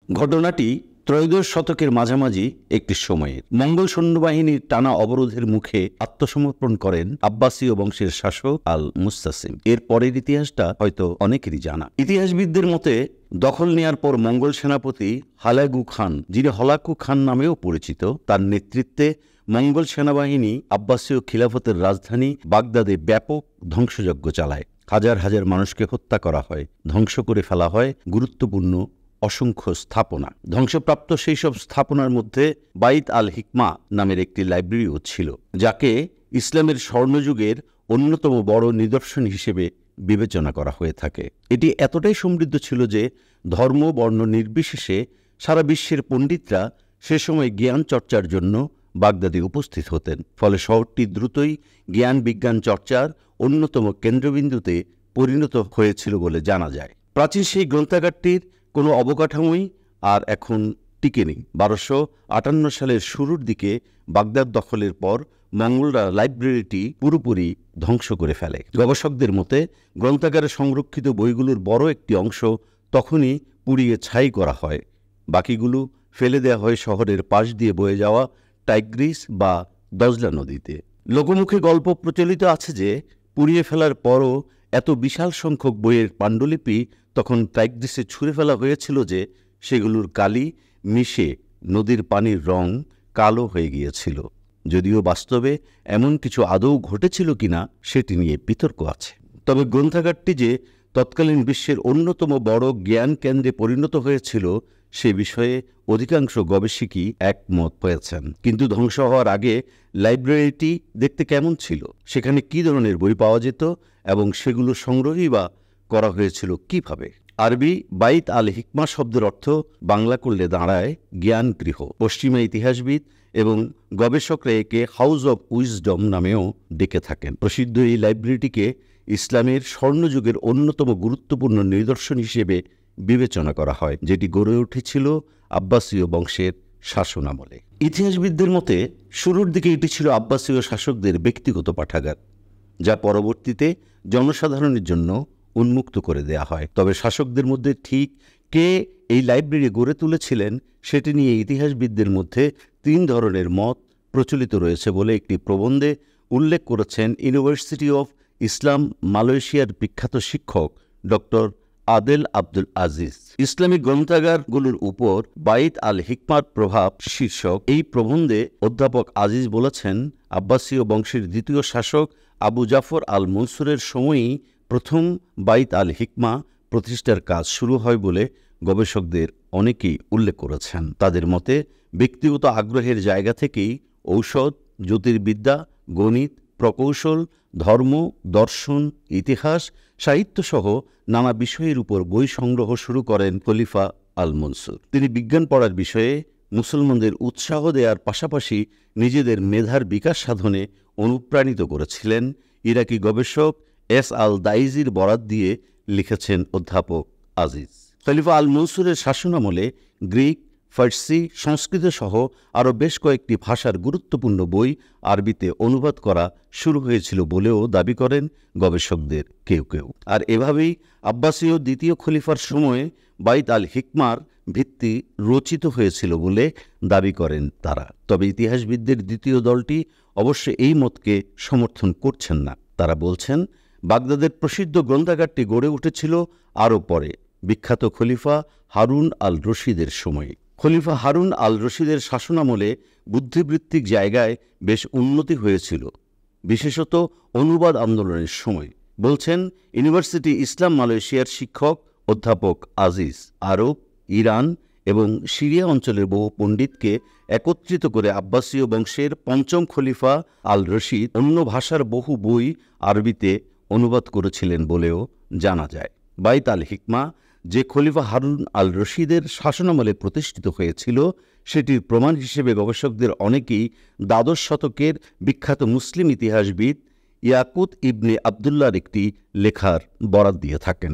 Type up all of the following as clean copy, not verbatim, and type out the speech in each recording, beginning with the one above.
ঘটনাটি ত্রয়োদশ শতকের মাঝামাঝি একটি সময়ের। মঙ্গল সৈন্যবাহিনীর টানা অবরোধের মুখে আত্মসমর্পণ করেন আব্বাসীয় বংশের শাসক আল মুস্তাসিম। এর পরের ইতিহাসটা হয়তো অনেকেরই জানা। ইতিহাসবিদদের মতে দখল নেয়ার পর মঙ্গল সেনাপতি হালাকু খান, যিনি হলাকু খান নামেও পরিচিত, তার নেতৃত্বে মঙ্গল সেনাবাহিনী আব্বাসীয় খিলাফতের রাজধানী বাগদাদে ব্যাপক ধ্বংসযজ্ঞ চালায়। হাজার হাজার মানুষকে হত্যা করা হয়, ধ্বংস করে ফেলা হয় গুরুত্বপূর্ণ অসংখ্য স্থাপনা। ধ্বংসপ্রাপ্ত সেই সব স্থাপনার মধ্যে বাইত আল হিকমা নামের একটি লাইব্রেরিও ছিল, যাকে ইসলামের স্বর্ণযুগের অন্যতম বড় নিদর্শন হিসেবে বিবেচনা করা হয়ে থাকে। এটি এতটাই সমৃদ্ধ ছিল যে ধর্ম বর্ণ নির্বিশেষে সারা বিশ্বের পণ্ডিতরা সে সময় জ্ঞান চর্চার জন্য বাগদাদে উপস্থিত হতেন। ফলে শহরটি দ্রুতই জ্ঞান বিজ্ঞান চর্চার অন্যতম কেন্দ্রবিন্দুতে পরিণত হয়েছিল বলে জানা যায়। প্রাচীন সেই গ্রন্থাগারটির কোনো অবকাঠামোই আর এখন টিকে নেই। 1258 সালের শুরুর দিকে বাগদাদ দখলের পর মঙ্গলরা লাইব্রেরিটি পুরোপুরি ধ্বংস করে ফেলে। গবেষকদের মতে গ্রন্থাগারে সংরক্ষিত বইগুলোর বড় একটি অংশ তখনই পুড়িয়ে ছাই করা হয়, বাকিগুলো ফেলে দেওয়া হয় শহরের পাশ দিয়ে বয়ে যাওয়া টাইগ্রিস বা দজলা নদীতে। লোকমুখে গল্প প্রচলিত আছে যে পুড়িয়ে ফেলার পরও এত বিশাল সংখ্যক বইয়ের পাণ্ডুলিপি তখন টাইগ্রিসে ছুঁড়ে ফেলা হয়েছিল যে সেগুলোর কালি মিশে নদীর পানির রং কালো হয়ে গিয়েছিল। যদিও বাস্তবে এমন কিছু আদৌ ঘটেছিল কিনা সেটি নিয়ে বিতর্ক আছে। তবে গ্রন্থাগারটি যে তৎকালীন বিশ্বের অন্যতম বড় জ্ঞান কেন্দ্রে পরিণত হয়েছিল সে বিষয়ে অধিকাংশ গবেষকই একমত হয়েছেন। কিন্তু ধ্বংস হওয়ার আগে লাইব্রেরিটি দেখতে কেমন ছিল, সেখানে কী ধরনের বই পাওয়া যেত এবং সেগুলো সংগ্রহই বা করা হয়েছিল কিভাবে? আরবি বাইত আল হিকমা শব্দের অর্থ বাংলা করলে দাঁড়ায় জ্ঞান গৃহ। পশ্চিমা ইতিহাসবিদ এবং গবেষকরা একে হাউস অব উইজডম নামেও ডেকে থাকেন। প্রসিদ্ধ এই লাইব্রেরিটিকে ইসলামের স্বর্ণযুগের অন্যতম গুরুত্বপূর্ণ নিদর্শন হিসেবে বিবেচনা করা হয়, যেটি গড়ে উঠেছিল আব্বাসীয় বংশের শাসনামলে। ইতিহাসবিদদের মতে শুরুর দিকে এটি ছিল আব্বাসীয় শাসকদের ব্যক্তিগত পাঠাগার, যা পরবর্তীতে জনসাধারণের জন্য উন্মুক্ত করে দেয়া হয়। তবে শাসকদের মধ্যে ঠিক কে এই লাইব্রেরি গড়ে তুলেছিলেন সেটি নিয়ে ইতিহাসবিদদের মধ্যে 3 ধরনের মত প্রচলিত রয়েছে বলে একটি প্রবন্ধে উল্লেখ করেছেন ইউনিভার্সিটি অফ ইসলাম মালয়েশিয়ার বিখ্যাত শিক্ষক ডক্টর আদেল আব্দুল আজিজ। ইসলামিক গ্রন্থাগারগুলোর উপর বাইত আল হিকমার প্রভাব শীর্ষক এই প্রবন্ধে অধ্যাপক আজিজ বলেছেন, আব্বাসীয় বংশের দ্বিতীয় শাসক আবু জাফর আল মনসুরের সময়ই প্রথম বাইত আল হিকমা প্রতিষ্ঠার কাজ শুরু হয় বলে গবেষকদের অনেকেই উল্লেখ করেছেন। তাদের মতে ব্যক্তিগত আগ্রহের জায়গা থেকেই ঔষধ, জ্যোতির্বিদ্যা, গণিত, প্রকৌশল, ধর্ম, দর্শন, ইতিহাস, সাহিত্যসহ নানা বিষয়ের উপর বই সংগ্রহ শুরু করেন খলিফা আল মনসুর। তিনি বিজ্ঞান পড়ার বিষয়ে মুসলমানদের উৎসাহ দেওয়ার পাশাপাশি নিজেদের মেধার বিকাশ সাধনে অনুপ্রাণিত করেছিলেন। ইরাকি গবেষক এস আল দাইজির বরাত দিয়ে লিখেছেন অধ্যাপক আজিজ। খলিফা আল মনসুরের শাসনামলে গ্রিক, ফার্সি, সংস্কৃত সহ আরও বেশ কয়েকটি ভাষার গুরুত্বপূর্ণ বই আরবিতে অনুবাদ করা শুরু হয়েছিল বলেও দাবি করেন গবেষকদের কেউ কেউ। আর এভাবেই আব্বাসীয় দ্বিতীয় খলিফার সময়ে বাইত আল হিকমার ভিত্তি রচিত হয়েছিল বলে দাবি করেন তারা। তবে ইতিহাসবিদদের দ্বিতীয় দলটি অবশ্য এই মতকে সমর্থন করছেন না। তারা বলছেন, বাগদাদের প্রসিদ্ধ গ্রন্থাগারটি গড়ে উঠেছিল আরও পরে, বিখ্যাত খলিফা হারুন আল রশিদের সময়ে। খলিফা হারুন আল রশিদের শাসনামলে বুদ্ধিবৃত্তিক জায়গায় বেশ উন্নতি হয়েছিল, বিশেষত অনুবাদ আন্দোলনের সময়, বলছেন ইউনিভার্সিটি ইসলাম মালয়েশিয়ার শিক্ষক অধ্যাপক আজিজ। আরব, ইরান এবং সিরিয়া অঞ্চলের বহু পণ্ডিতকে একত্রিত করে আব্বাসীয় বংশের পঞ্চম খলিফা আল রশিদ অন্য ভাষার বহু বই আরবিতে অনুবাদ করেছিলেন বলেও জানা যায়। বাইত আল হিকমা যে খলিফা হারুন আল রশিদের শাসনামলে প্রতিষ্ঠিত হয়েছিল সেটির প্রমাণ হিসেবে গবেষকদের অনেকেই দ্বাদশ শতকের বিখ্যাত মুসলিম ইতিহাসবিদ ইয়াকুত ইবনে আবদুল্লাহর একটি লেখার বরাত দিয়ে থাকেন।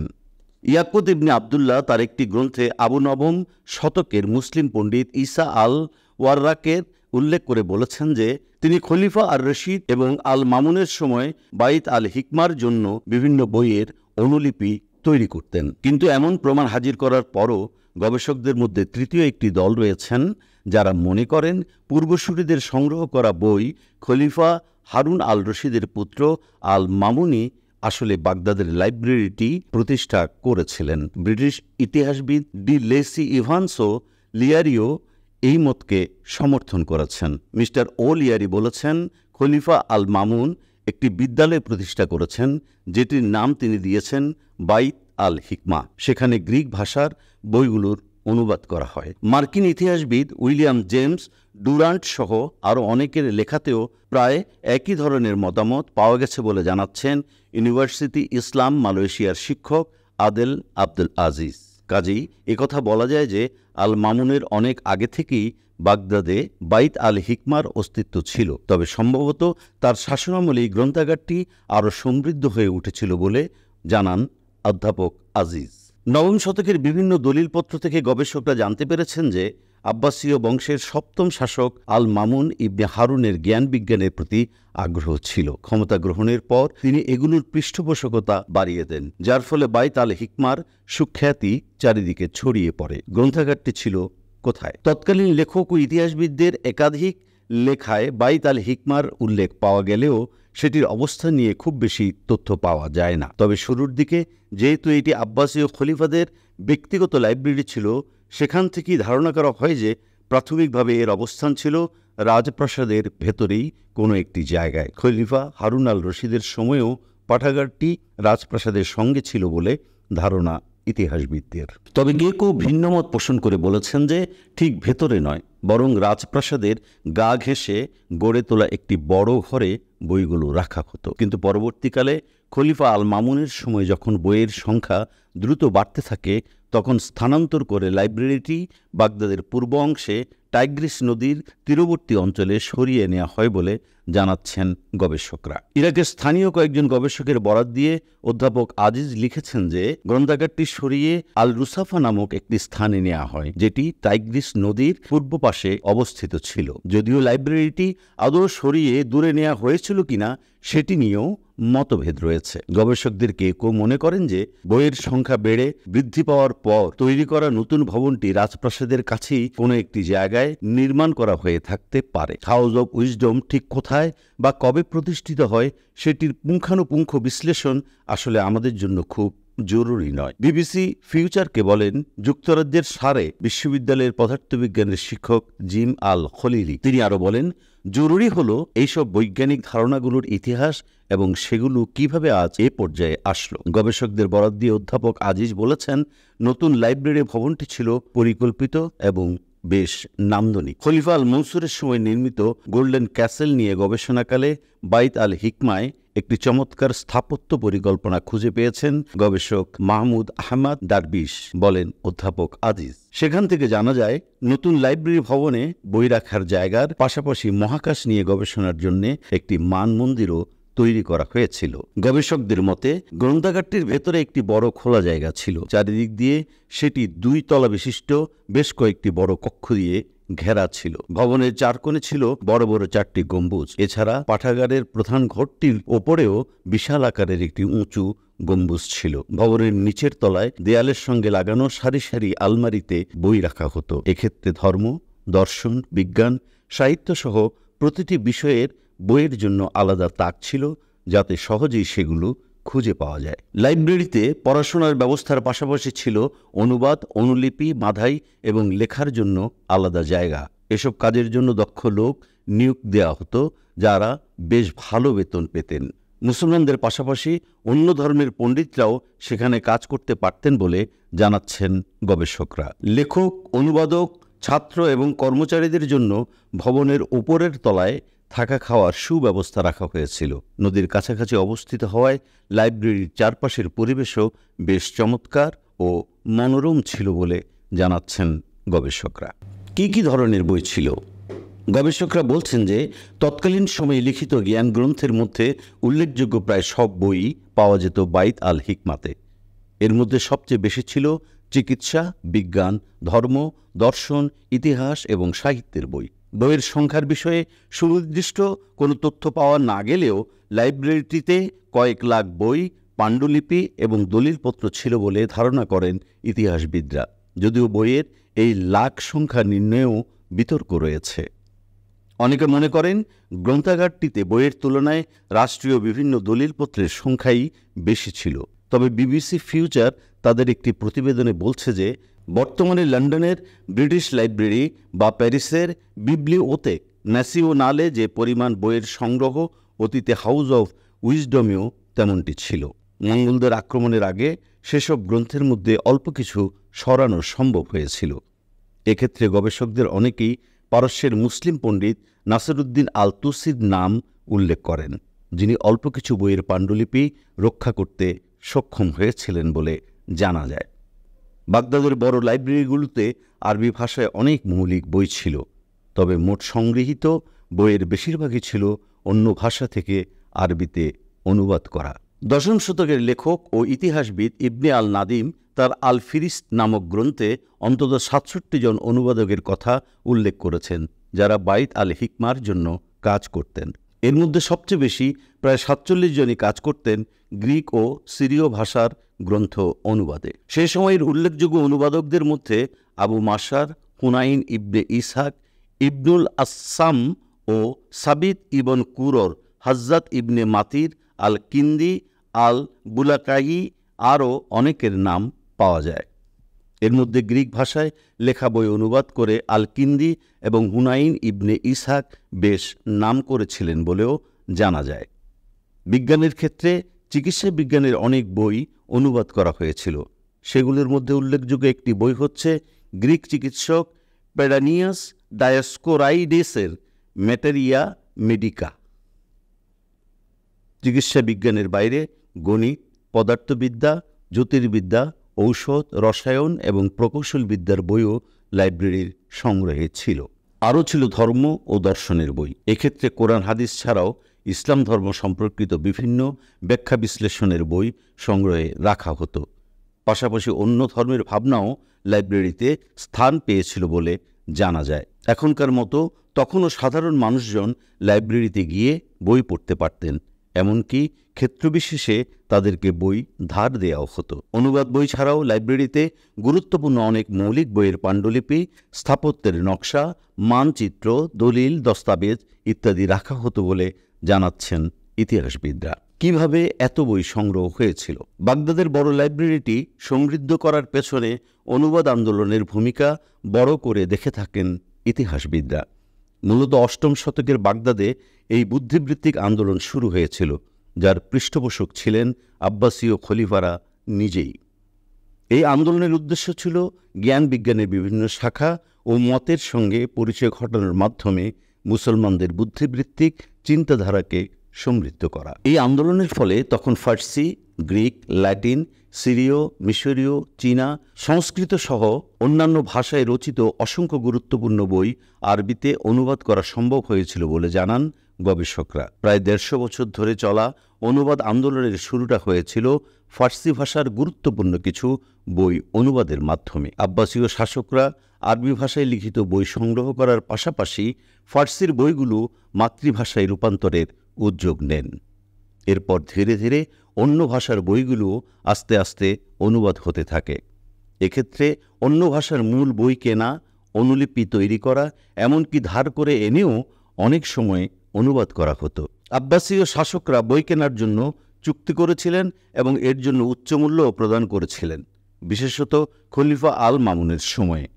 ইয়াকুত ইবনে আবদুল্লাহ তার একটি গ্রন্থে আবু নবম শতকের মুসলিম পণ্ডিত ঈসা আল ওয়াররাকের উল্লেখ করে বলেছেন যে তিনি খলিফা আর রশিদ এবং আল মামুনের সময় বাইত আল হিকমার জন্য বিভিন্ন বইয়ের অনুলিপি তৈরি করতেন। কিন্তু এমন প্রমাণ হাজির করার পরও গবেষকদের মধ্যে তৃতীয় একটি দল রয়েছেন যারা মনে করেন পূর্বসূরিদের সংগ্রহ করা বই খলিফা হারুন আল রশিদের পুত্র আল মামুনি আসলে বাগদাদের লাইব্রেরিটি প্রতিষ্ঠা করেছিলেন। ব্রিটিশ ইতিহাসবিদ ডি লেসি ইভান্সও লিয়ারিও এই মতকে সমর্থন করেছেন। মিস্টার ও লিয়ারি বলেছেন, খলিফা আল মামুন একটি বিদ্যালয় প্রতিষ্ঠা করেছেন যেটির নাম তিনি দিয়েছেন বাইত আল হিকমা। সেখানে গ্রিক ভাষার বইগুলোর অনুবাদ করা হয়। মার্কিন ইতিহাসবিদ উইলিয়াম জেমস ডুরান্ট সহ আরও অনেকের লেখাতেও প্রায় একই ধরনের মতামত পাওয়া গেছে বলে জানাচ্ছেন ইউনিভার্সিটি ইসলাম মালয়েশিয়ার শিক্ষক আদেল আব্দুল আজিজ। কাজেই একথা বলা যায় যে আল মামুনের অনেক আগে থেকেই বাগদাদে বাইত আল হিকমার অস্তিত্ব ছিল, তবে সম্ভবত তার শাসনামলেই গ্রন্থাগারটি আরও সমৃদ্ধ হয়ে উঠেছিল বলে জানান অধ্যাপক আজিজ। নবম শতকের বিভিন্ন দলিলপত্র থেকে গবেষকরা জানতে পেরেছেন যে আব্বাসীয় বংশের সপ্তম শাসক আল মামুন ইবনে হারুনের জ্ঞান বিজ্ঞানের প্রতি আগ্রহ ছিল। ক্ষমতা গ্রহণের পর তিনি এগুলোর পৃষ্ঠপোষকতা বাড়িয়ে দেন, যার ফলে বাইত আল হিকমার সুখ্যাতি চারিদিকে ছড়িয়ে পড়ে। গ্রন্থাগারটি ছিল কোথায়? তৎকালীন লেখক ও ইতিহাসবিদদের একাধিক লেখায় বাইত আল হিকমার উল্লেখ পাওয়া গেলেও সেটির অবস্থান নিয়ে খুব বেশি তথ্য পাওয়া যায় না। তবে শুরুর দিকে যেহেতু এটি আব্বাসীয় খলিফাদের ব্যক্তিগত লাইব্রেরি ছিল, সেখান থেকেই ধারণা করা হয় যে প্রাথমিকভাবে এর অবস্থান ছিল রাজপ্রাসাদের ভেতরেই কোনো একটি জায়গায়। খলিফা হারুন আল রশিদের সময়েও পাঠাগারটি রাজপ্রাসাদের সঙ্গে ছিল বলে ধারণা ইতিহাসবিদদের। তবে কেউ ভিন্নমত পোষণ করে বলেছেন যে ঠিক ভেতরে নয়, বরং রাজপ্রাসাদের গা ঘেঁষে গড়ে তোলা একটি বড় ঘরে বইগুলো রাখা হতো। কিন্তু পরবর্তীকালে খলিফা আল মামুনের সময় যখন বইয়ের সংখ্যা দ্রুত বাড়তে থাকে, তখন স্থানান্তর করে লাইব্রেরিটি বাগদাদের পূর্ব অংশে টাইগ্রিস নদীর তীরবর্তী অঞ্চলে সরিয়ে নেওয়া হয় বলে জানাচ্ছেন গবেষকরা। ইরাকের স্থানীয় কয়েকজন গবেষকের বরাত দিয়ে অধ্যাপক আজিজ লিখেছেন যে গ্রন্থাগারটি সরিয়ে আল রুসাফা নামক একটি স্থানে নেওয়া হয়, যেটি টাইগ্রিস নদীর পূর্ব পাশে অবস্থিত ছিল। যদিও লাইব্রেরিটি আদৌ সরিয়ে দূরে নেওয়া হয়েছিল কিনা সেটি নিয়েও মতভেদ রয়েছে। গবেষকদের কেউ মনে করেন যে বইয়ের সংখ্যা বেড়ে বৃদ্ধি পাওয়ার পর তৈরি করা নতুন ভবনটি রাজপ্রাসাদের কাছেই কোনো একটি জায়গায় নির্মাণ করা হয়ে থাকতে পারে। হাউস অব উইজডম ঠিক কোথায় বা কবে প্রতিষ্ঠিত হয় সেটির পুঙ্খানুপুঙ্খ বিশ্লেষণ আসলে আমাদের জন্য খুব জরুরি নয়। বিবিসি ফিউচারকে বলেন যুক্তরাজ্যের সারে বিশ্ববিদ্যালয়ের পদার্থবিজ্ঞানের শিক্ষক জিম আল খলিলি। তিনি আরও বলেন, জরুরি হলো এইসব বৈজ্ঞানিক ধারণাগুলোর ইতিহাস এবং সেগুলো কিভাবে আজ এ পর্যায়ে আসলো। গবেষকদের বরাত দিয়ে অধ্যাপক আজিজ বলেছেন, নতুন লাইব্রেরি ভবনটি ছিল পরিকল্পিত এবং বেশ নান্দনিক। খলিফা আল মনসুরের সময় নির্মিত গোল্ডেন ক্যাসেল নিয়ে গবেষণাকালে বাইত আল হিকমায় একটি চমৎকার স্থাপত্য পরিকল্পনা খুঁজে পেয়েছেন গবেষক মাহমুদ আহমদ দারবিশ, বলেন অধ্যাপক আজিজ। সেখান থেকে জানা যায় নতুন লাইব্রেরি ভবনে বই রাখার জায়গার পাশাপাশি মহাকাশ নিয়ে গবেষণার জন্য একটি মানমন্দিরও তৈরি করা হয়েছিল। গবেষকদের মতে গ্রন্থাগারটির ভেতরে একটি বড় খোলা জায়গা ছিল। চারিদিক দিয়ে সেটি 2 তলা বিশিষ্ট বেশ কয়েকটি বড় কক্ষ দিয়ে ঘেরা ছিল। ভবনের 4 কোণে ছিল বড় বড় 4টি গম্বুজ। এছাড়া পাঠাগারের প্রধান ঘরটির ওপরেও বিশাল আকারের একটি উঁচু গম্বুজ ছিল। ভবনের নিচের তলায় দেয়ালের সঙ্গে লাগানো সারি সারি আলমারিতে বই রাখা হতো। এক্ষেত্রে ধর্ম, দর্শন, বিজ্ঞান, সাহিত্য সহ প্রতিটি বিষয়ের বইয়ের জন্য আলাদা তাক ছিল, যাতে সহজেই সেগুলো খুঁজে পাওয়া যায়। লাইব্রেরিতে পড়াশোনার ব্যবস্থার পাশাপাশি ছিল অনুবাদ, অনুলিপি, মাধাই এবং লেখার জন্য আলাদা জায়গা। এসব কাজের জন্য দক্ষ লোক নিয়োগ দেওয়া হতো, যারা বেশ ভালো বেতন পেতেন। মুসলমানদের পাশাপাশি অন্য ধর্মের পণ্ডিতরাও সেখানে কাজ করতে পারতেন বলে জানাচ্ছেন গবেষকরা। লেখক, অনুবাদক, ছাত্র এবং কর্মচারীদের জন্য ভবনের উপরের তলায় থাকা খাওয়ার সুব্যবস্থা রাখা হয়েছিল। নদীর কাছাকাছি অবস্থিত হওয়ায় লাইব্রেরির চারপাশের পরিবেশও বেশ চমৎকার ও মনোরম ছিল বলে জানাচ্ছেন গবেষকরা। কি ধরনের বই ছিল? গবেষকরা বলছেন যে তৎকালীন সময়ে লিখিত জ্ঞান গ্রন্থের মধ্যে উল্লেখযোগ্য প্রায় সব বই পাওয়া যেত বাইত আল হিকমাতে। এর মধ্যে সবচেয়ে বেশি ছিল চিকিৎসা, বিজ্ঞান, ধর্ম, দর্শন, ইতিহাস এবং সাহিত্যের বই। বইয়ের সংখ্যার বিষয়ে সুনির্দিষ্ট কোনো তথ্য পাওয়া না গেলেও লাইব্রেরিটিতে কয়েক লাখ বই, পাণ্ডুলিপি এবং দলিলপত্র ছিল বলে ধারণা করেন ইতিহাসবিদরা। যদিও বইয়ের এই লাখ সংখ্যা নির্ণয়েও বিতর্ক রয়েছে। অনেকে মনে করেন গ্রন্থাগারটিতে বইয়ের তুলনায় রাষ্ট্রীয় বিভিন্ন দলিলপত্রের সংখ্যাই বেশি ছিল। তবে বিবিসি ফিউচার তাদের একটি প্রতিবেদনে বলছে যে বর্তমানে লন্ডনের ব্রিটিশ লাইব্রেরি বা প্যারিসের বিবলিওথেক ন্যাশনালে যে পরিমাণ বইয়ের সংগ্রহ, অতীতে হাউস অফ উইজডমেও তেমনটি ছিল। মঙ্গলদের আক্রমণের আগে সেসব গ্রন্থের মধ্যে অল্প কিছু সরানো সম্ভব হয়েছিল। এক্ষেত্রে গবেষকদের অনেকেই পারস্যের মুসলিম পণ্ডিত নাসিরুদ্দিন আল তুসির নাম উল্লেখ করেন, যিনি অল্প কিছু বইয়ের পাণ্ডুলিপি রক্ষা করতে সক্ষম হয়েছিলেন বলে জানা যায়। বাগদাদের বড় লাইব্রেরিগুলোতে আরবি ভাষায় অনেক মৌলিক বই ছিল, তবে মোট সংগৃহীত বইয়ের বেশিরভাগই ছিল অন্য ভাষা থেকে আরবিতে অনুবাদ করা। দশম শতকের লেখক ও ইতিহাসবিদ ইবনে আল নাদিম তার আল ফিরিস্ত নামক গ্রন্থে অন্তত ৬৭ জন অনুবাদকের কথা উল্লেখ করেছেন, যারা বাইত আল হিকমার জন্য কাজ করতেন। এর মধ্যে সবচেয়ে বেশি প্রায় ৪৭ জনই কাজ করতেন গ্রিক ও সিরীয় ভাষার গ্রন্থ অনুবাদে। সে সময়ের উল্লেখযোগ্য অনুবাদকদের মধ্যে আবু মাসার, হুনাইন ইবনে ইসহাক, ইবনুল আসাম ও সাবিত ইবন কুরর, হাজ্জাত ইবনে মাতির, আল কিন্দি, আল বুলাকাই আরও অনেকের নাম পাওয়া যায়। এর মধ্যে গ্রিক ভাষায় লেখা বই অনুবাদ করে আল কিন্দি এবং হুনাইন ইবনে ইসহাক বেশ নাম করেছিলেন বলেও জানা যায়। বিজ্ঞানের ক্ষেত্রে চিকিৎসা বিজ্ঞানের অনেক বই অনুবাদ করা হয়েছিল। সেগুলোর মধ্যে উল্লেখযোগ্য একটি বই হচ্ছে গ্রিক চিকিৎসক পেডানিয়াস ডায়াস্কোরাইডেসের ম্যাটেরিয়া মেডিকা। চিকিৎসা বিজ্ঞানের বাইরে গণিত, পদার্থবিদ্যা, জ্যোতির্বিদ্যা, ঔষধ, রসায়ন এবং প্রকৌশল বিদ্যার বইও লাইব্রেরির সংগ্রহে ছিল। আরও ছিল ধর্ম ও দর্শনের বই। এক্ষেত্রে কোরআন হাদিস ছাড়াও ইসলাম ধর্ম সম্পর্কিত বিভিন্ন ব্যাখ্যা বিশ্লেষণের বই সংগ্রহে রাখা হতো। পাশাপাশি অন্য ধর্মের ভাবনাও লাইব্রেরিতে স্থান পেয়েছিল বলে জানা যায়। এখনকার মতো তখনও সাধারণ মানুষজন লাইব্রেরিতে গিয়ে বই পড়তে পারতেন, এমনকি ক্ষেত্রবিশেষে তাদেরকে বই ধার দেওয়াও হতো। অনুবাদ বই ছাড়াও লাইব্রেরিতে গুরুত্বপূর্ণ অনেক মৌলিক বইয়ের পাণ্ডুলিপি, স্থাপত্যের নকশা, মানচিত্র, দলিল, দস্তাবেজ ইত্যাদি রাখা হতো বলে জানাচ্ছেন ইতিহাসবিদরা। কিভাবে এত বই সংগ্রহ হয়েছিল? বাগদাদের বড় লাইব্রেরিটি সমৃদ্ধ করার পেছনে অনুবাদ আন্দোলনের ভূমিকা বড় করে দেখে থাকেন ইতিহাসবিদরা। মূলত অষ্টম শতকের বাগদাদে এই বুদ্ধিবৃত্তিক আন্দোলন শুরু হয়েছিল, যার পৃষ্ঠপোষক ছিলেন আব্বাসীয় খলিফারা নিজেই। এই আন্দোলনের উদ্দেশ্য ছিল জ্ঞান বিজ্ঞানের বিভিন্ন শাখা ও মতের সঙ্গে পরিচয় ঘটানোর মাধ্যমে মুসলমানদের বুদ্ধিবৃত্তিক চিন্তাধারাকে সমৃদ্ধ করা। এই আন্দোলনের ফলে তখন ফার্সি, গ্রিক, ল্যাটিন, সিরীয়, মিশরীয়, চীনা, সংস্কৃত সহ অন্যান্য ভাষায় রচিত অসংখ্য গুরুত্বপূর্ণ বই আরবিতে অনুবাদ করা সম্ভব হয়েছিল বলে জানান গবেষকরা। প্রায় ১৫০ বছর ধরে চলা অনুবাদ আন্দোলনের শুরুটা হয়েছিল ফার্সি ভাষার গুরুত্বপূর্ণ কিছু বই অনুবাদের মাধ্যমে। আব্বাসীয় শাসকরা আরবি ভাষায় লিখিত বই সংগ্রহ করার পাশাপাশি ফার্সির বইগুলো মাতৃভাষায় রূপান্তরের উদ্যোগ নেন। এরপর ধীরে ধীরে অন্য ভাষার বইগুলো আস্তে আস্তে অনুবাদ হতে থাকে। এক্ষেত্রে অন্য ভাষার মূল বই কেনা, অনুলিপি তৈরি করা, এমনকি ধার করে এনেও অনেক সময় অনুবাদ করা হতো। আব্বাসীয় শাসকরা বই কেনার জন্য চুক্তি করেছিলেন এবং এর জন্য উচ্চমূল্যও প্রদান করেছিলেন, বিশেষত খলিফা আল মামুনের সময়ে,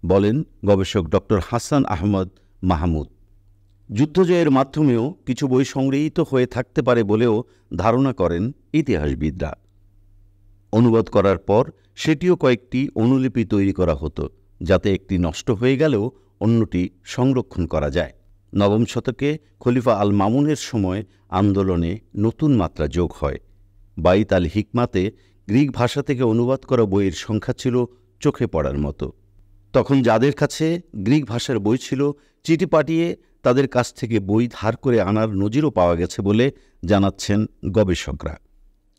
বলেন গবেষক ডক্টর হাসান আহমদ মাহমুদ। যুদ্ধজয়ের মাধ্যমেও কিছু বই সংগৃহীত হয়ে থাকতে পারে বলেও ধারণা করেন ইতিহাসবিদরা। অনুবাদ করার পর সেটিও কয়েকটি অনুলিপি তৈরি করা হতো, যাতে একটি নষ্ট হয়ে গেলেও অন্যটি সংরক্ষণ করা যায়। নবম শতকে খলিফা আল মামুনের সময় আন্দোলনে নতুন মাত্রা যোগ হয়। বাইত আল হিকমাতে গ্রিক ভাষা থেকে অনুবাদ করা বইয়ের সংখ্যা ছিল চোখে পড়ার মতো। তখন যাদের কাছে গ্রিক ভাষার বই ছিল, চিঠি পাঠিয়ে তাদের কাছ থেকে বই ধার করে আনার নজিরও পাওয়া গেছে বলে জানাচ্ছেন গবেষকরা।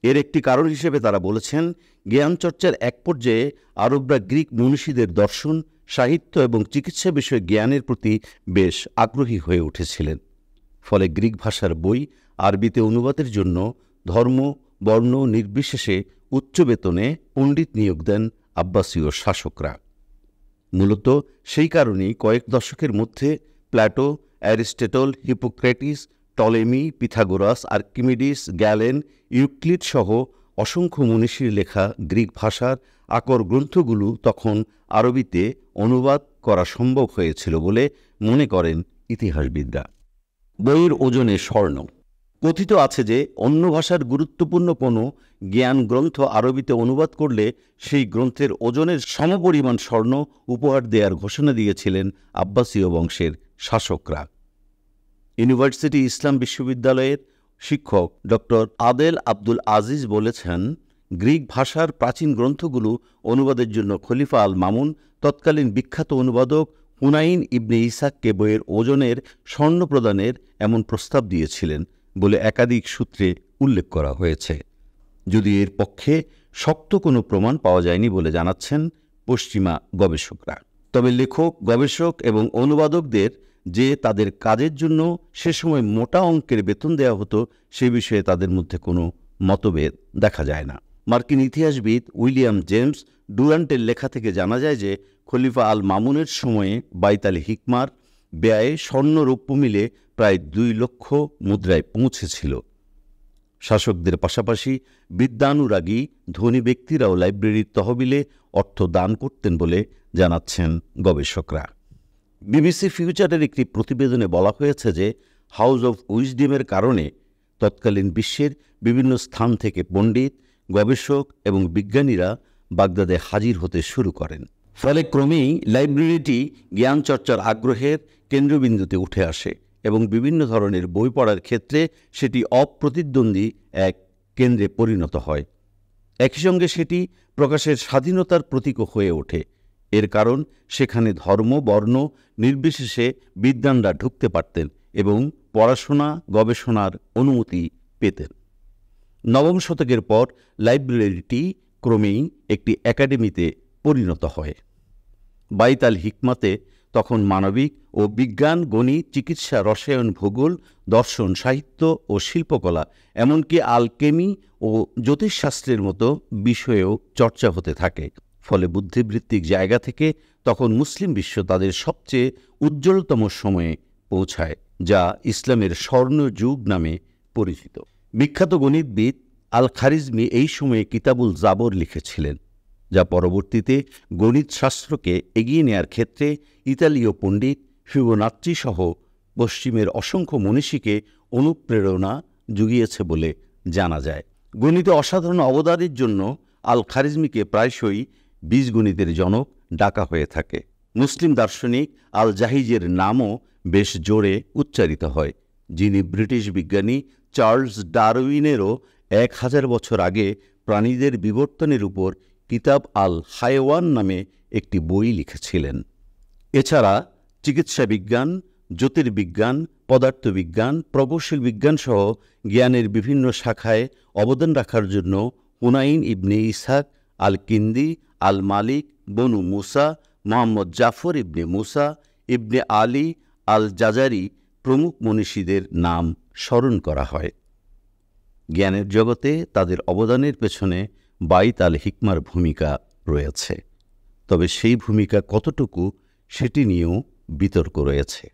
এর একটি কারণ হিসেবে তারা বলেছেন, জ্ঞানচর্চার এক পর্যায়ে আরবরা গ্রিক মনীষীদের দর্শন, সাহিত্য এবং চিকিৎসা বিষয়ে জ্ঞানের প্রতি বেশ আগ্রহী হয়ে উঠেছিলেন। ফলে গ্রিক ভাষার বই আরবিতে অনুবাদের জন্য ধর্ম, বর্ণ নির্বিশেষে উচ্চ বেতনে পণ্ডিত নিয়োগ দেন আব্বাসীয় শাসকরা। মূলত সেই কারণেই কয়েক দশকের মধ্যে Plato, Aristotle, Hippocrates, Ptolemy, Pythagoras, Archimedes, gallon, Euclid সহ অসংখ্য মনীষীর লেখা গ্রিক ভাষার আকর গ্রন্থগুলো তখন আরবিতে অনুবাদ করা সম্ভব হয়েছিল বলে মনে করেন ইতিহাসবিদরা। বইয়ের ওজনে স্বর্ণ। কথিত আছে যে অন্য ভাষার গুরুত্বপূর্ণ কোনো জ্ঞান গ্রন্থ আরবিতে অনুবাদ করলে সেই গ্রন্থের ওজনের সমপরিমাণ স্বর্ণ উপহার দেওয়ার ঘোষণা দিয়েছিলেন আব্বাসীয় বংশের শাসকরা। ইউনিভার্সিটি ইসলাম বিশ্ববিদ্যালয়ের শিক্ষক ডক্টর আদেল আব্দুল আজিজ বলেছেন, গ্রিক ভাষার প্রাচীন গ্রন্থগুলো অনুবাদের জন্য খলিফা আল মামুন তৎকালীন বিখ্যাত অনুবাদক হুনাইন ইবনে ইসাককে বইয়ের ওজনের স্বর্ণ প্রদানের এমন প্রস্তাব দিয়েছিলেন বলে একাধিক সূত্রে উল্লেখ করা হয়েছে, যদি এর পক্ষে শক্ত কোনো প্রমাণ পাওয়া যায়নি বলে জানাচ্ছেন পশ্চিমা গবেষকরা। তবে লেখক, গবেষক এবং অনুবাদকদের যে তাদের কাজের জন্য সে সময় মোটা অঙ্কের বেতন দেওয়া হতো সে বিষয়ে তাদের মধ্যে কোনো মতভেদ দেখা যায় না। মার্কিন ইতিহাসবিদ উইলিয়াম জেমস ডুরান্টের লেখা থেকে জানা যায় যে খলিফা আল মামুনের সময়ে বাইত আল হিকমার ব্যয়ে স্বর্ণ রৌপ্য মিলে প্রায় 2 লক্ষ মুদ্রায় পৌঁছেছিল। শাসকদের পাশাপাশি বিদ্যানুরাগী ধনী ব্যক্তিরাও লাইব্রেরির তহবিলে অর্থ দান করতেন বলে জানাচ্ছেন গবেষকরা। বিবিসি ফিউচারের একটি প্রতিবেদনে বলা হয়েছে যে হাউস অব উইজডমের কারণে তৎকালীন বিশ্বের বিভিন্ন স্থান থেকে পণ্ডিত, গবেষক এবং বিজ্ঞানীরা বাগদাদে হাজির হতে শুরু করেন। ফলে ক্রমেই লাইব্রেরিটি জ্ঞান চর্চার আগ্রহের কেন্দ্রবিন্দুতে উঠে আসে এবং বিভিন্ন ধরনের বই পড়ার ক্ষেত্রে সেটি অপ্রতিদ্বন্দ্বী এক কেন্দ্রে পরিণত হয়। একই সঙ্গে সেটি প্রকাশের স্বাধীনতার প্রতীকও হয়ে ওঠে। এর কারণ সেখানে ধর্ম, বর্ণ নির্বিশেষে বিদ্বানরা ঢুকতে পারতেন এবং পড়াশোনা, গবেষণার অনুমতি পেতেন। নবম শতকের পর লাইব্রেরিটি ক্রমেই একটি একাডেমিতে পরিণত হয়। বাইত আল হিকমাতে তখন মানবিক ও বিজ্ঞান, গণিত, চিকিৎসা, রসায়ন, ভূগোল, দর্শন, সাহিত্য ও শিল্পকলা, এমনকি আলকেমি ও জ্যোতিষশাস্ত্রের মতো বিষয়েও চর্চা হতে থাকে। ফলে বুদ্ধিবৃত্তিক জায়গা থেকে তখন মুসলিম বিশ্ব তাদের সবচেয়ে উজ্জ্বলতম সময়ে পৌঁছায়, যা ইসলামের স্বর্ণযুগ নামে পরিচিত। বিখ্যাত গণিতবিদ আল খারিজমি এই সময়ে কিতাবুল জাবর লিখেছিলেন, যা পরবর্তীতে গণিতশাস্ত্রকে এগিয়ে নেয়ার ক্ষেত্রে ইতালীয় পণ্ডিত ফিবোনাচ্চি সহ পশ্চিমের অসংখ্য মনীষীকে অনুপ্রেরণা জুগিয়েছে বলে জানা যায়। গণিতে অসাধারণ অবদানের জন্য আল খারিজমিকে প্রায়শই বীজগণিতের জনক ডাকা হয়ে থাকে। মুসলিম দার্শনিক আল জাহিজের নামও বেশ জোরে উচ্চারিত হয়, যিনি ব্রিটিশ বিজ্ঞানী চার্লস ডারউইনেরও 1000 বছর আগে প্রাণীদের বিবর্তনের উপর কিতাব আল হায়ওয়ান নামে একটি বই লিখেছিলেন। এছাড়া চিকিৎসা বিজ্ঞান, জ্যোতির্বিজ্ঞান, পদার্থবিজ্ঞান, প্রকৌশল বিজ্ঞান সহ জ্ঞানের বিভিন্ন শাখায় অবদান রাখার জন্য হুনাইন ইবনে ইসহাক, আল কিন্দি, আল মালিক, বনু মুসা, মোহাম্মদ জাফর ইবনে মুসা, ইবনে আলী, আল জাজারি প্রমুখ মনীষীদের নাম স্মরণ করা হয়। জ্ঞানের জগতে তাদের অবদানের পেছনে বাইত আল হিকমার ভূমিকা রয়েছে, তবে সেই ভূমিকা কতটুকু সেটি নিয়েও বিতর্ক রয়েছে।